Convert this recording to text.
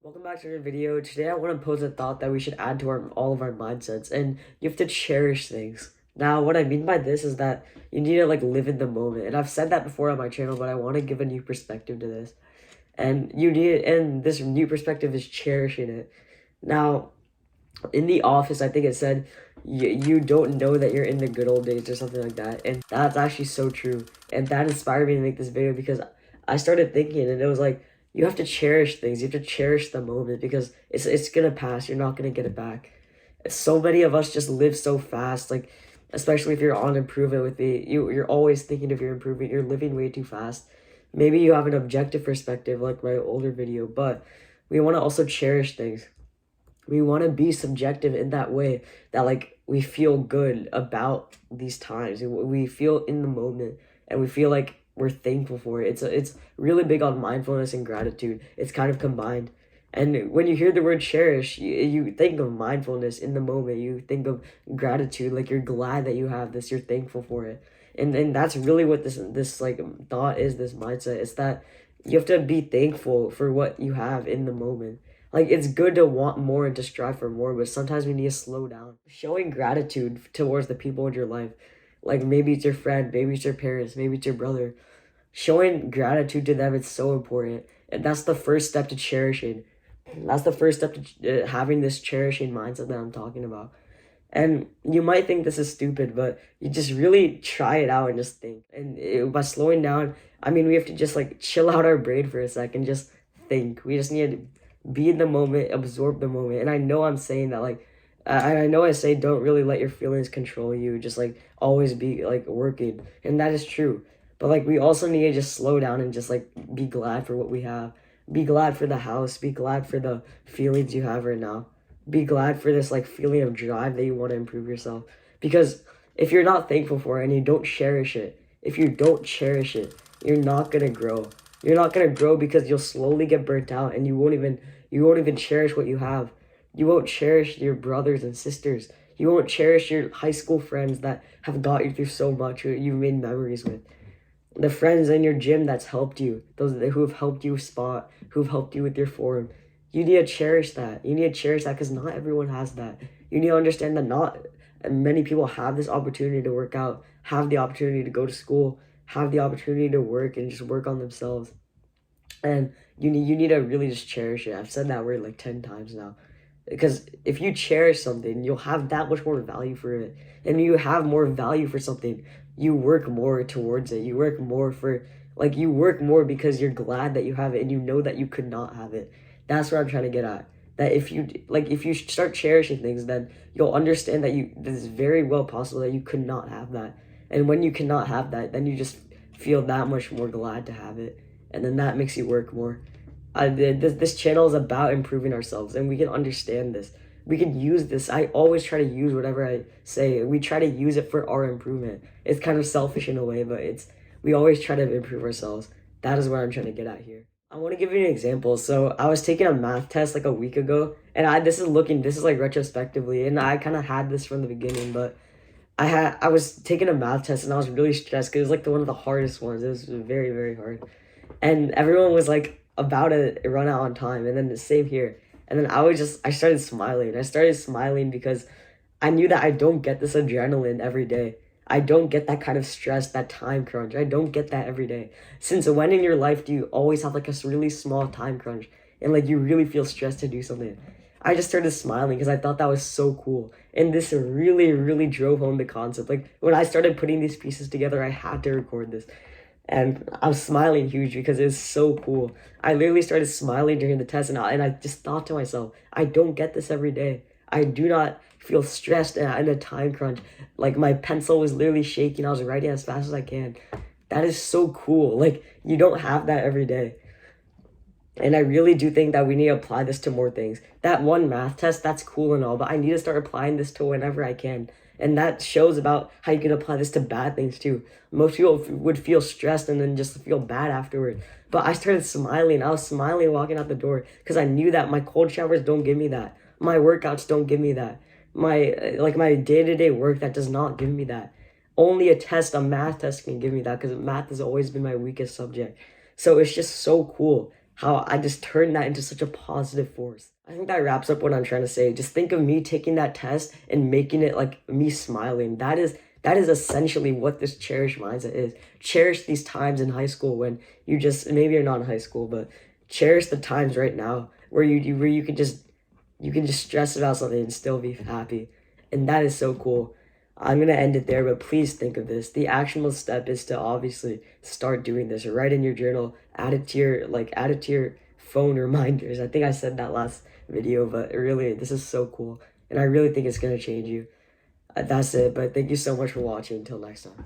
Welcome back to the video. Today I want to pose a thought that we should add to all of our mindsets, and you have to cherish things. Now, what I mean by this is that you need to live in the moment. And I've said that before on my channel, but I want to give a new perspective to this. And this new perspective is cherishing it. Now, in The Office, I think it said you don't know that you're in the good old days or something like that. And that's actually so true. And that inspired me to make this video because I started thinking, and it was like, you have to cherish things. You have to cherish the moment because it's gonna pass. You're not gonna get it back. So many of us just live so fast, especially if you're on improvement with you're always thinking of your improvement. You're living way too fast. Maybe you have an objective perspective like my older video, but we want to also cherish things. We want to be subjective in that way that we feel good about these times. We feel in the moment and we feel like we're thankful for it. It's really big on mindfulness and gratitude. It's kind of combined. And when you hear the word cherish, you think of mindfulness in the moment. You think of gratitude, like you're glad that you have this, you're thankful for it. And that's really what this thought is, this mindset. It's that you have to be thankful for what you have in the moment. It's good to want more and to strive for more, but sometimes we need to slow down. Showing gratitude towards the people in your life, maybe it's your friend, maybe it's your parents, maybe it's your brother. Showing gratitude to them is so important, and that's the first step to cherishing. That's the first step to having this cherishing mindset that I'm talking about. And you might think this is stupid, but you just really try it out and just think. By slowing down, I mean, we have to just chill out our brain for a second, just think. We just need to be in the moment, absorb the moment. And I know I'm saying that I know I say don't really let your feelings control you. Just always be working, and that is true. But we also need to just slow down and just be glad for what we have. Be glad for the house. Be glad for the feelings you have right now. Be glad for this feeling of drive that you want to improve yourself. Because if you're not thankful for it and you don't cherish it, if you don't cherish it, you're not gonna grow. You're not gonna grow because you'll slowly get burnt out and you won't even cherish what you have. You won't cherish your brothers and sisters. You won't cherish your high school friends that have got you through so much, who you've made memories with. The friends in your gym that's helped you, those who have helped you spot, who've helped you with your form. You need to cherish that. You need to cherish that because not everyone has that. You need to understand that not many people have this opportunity to work out, have the opportunity to go to school, have the opportunity to work and just work on themselves. And you need to really just cherish it. I've said that word 10 times now. Because if you cherish something, you'll have that much more value for it. And you have more value for something, you work more towards it. You work more you work more because you're glad that you have it and you know that you could not have it. That's what I'm trying to get at. That if you start cherishing things, then you'll understand that this is very well possible that you could not have that. And when you cannot have that, then you just feel that much more glad to have it. And then that makes you work more. This channel is about improving ourselves, and we can understand this. We can use this. I always try to use whatever I say. We try to use it for our improvement. It's kind of selfish in a way, but we always try to improve ourselves. That is what I'm trying to get at here. I want to give you an example. So I was taking a math test a week ago, and this is retrospectively, and I kind of had this from the beginning, but I was taking a math test and I was really stressed because it was one of the hardest ones. It was very, very hard. And everyone was about to run out on time, and then the same here. And then I started smiling. I started smiling because I knew that I don't get this adrenaline every day. I don't get that kind of stress, that time crunch. I don't get that every day. Since when in your life do you always have a really small time crunch and you really feel stressed to do something? I just started smiling because I thought that was so cool. And this really, really drove home the concept. When I started putting these pieces together, I had to record this. And I was smiling huge because it was so cool. I literally started smiling during the test, and I just thought to myself, I don't get this every day. I do not feel stressed and in a time crunch. My pencil was literally shaking. I was writing as fast as I can. That is so cool. You don't have that every day. And I really do think that we need to apply this to more things. That one math test, that's cool and all, but I need to start applying this to whenever I can. And that shows about how you can apply this to bad things too. Most people would feel stressed and then just feel bad afterward. But I started smiling. I was smiling walking out the door because I knew that my cold showers don't give me that. My workouts don't give me that. My day-to-day work, that does not give me that. Only a math test can give me that because math has always been my weakest subject. So it's just so cool how I just turned that into such a positive force. I think that wraps up what I'm trying to say. Just think of me taking that test and making it like me smiling. That is essentially what this cherish mindset is. Cherish these times in high school when you just, maybe you're not in high school, but cherish the times right now where you can just stress about something and still be happy. And that is so cool. I'm gonna end it there, but please think of this. The actionable step is to obviously start doing this. Write in your journal, add it to your phone reminders. I think I said that last video, but really, this is so cool. And I really think it's gonna change you. That's it, but thank you so much for watching. Until next time.